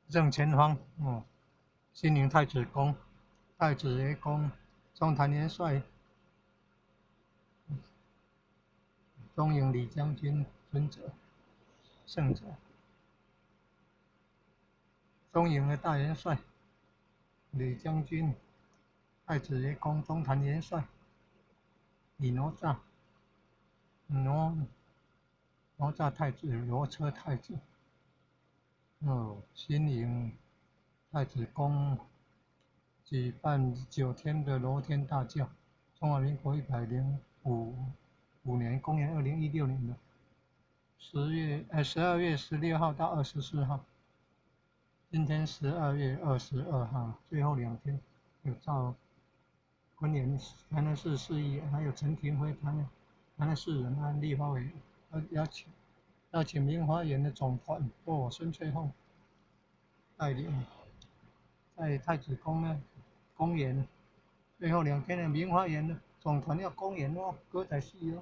正前方新营太子宫、太子爷宫、中坛元帅、中营李将军、尊者、圣者、中营的大元帅、李将军、太子爷宫、中坛元帅、李哪吒、哪吒太子、罗车太子，新营太子宫举办9天的罗天大教，中华民国105年，公元2016年的12月16号到24号，今天12月22号，最后2天有赵昆联、台南市市议员，还有陈廷辉，台南市人安立法委员，邀请明华园的总团孙翠凤带领，在太子宫呢公演，最后2天的明华园的总团要公演哦，歌仔戏哦。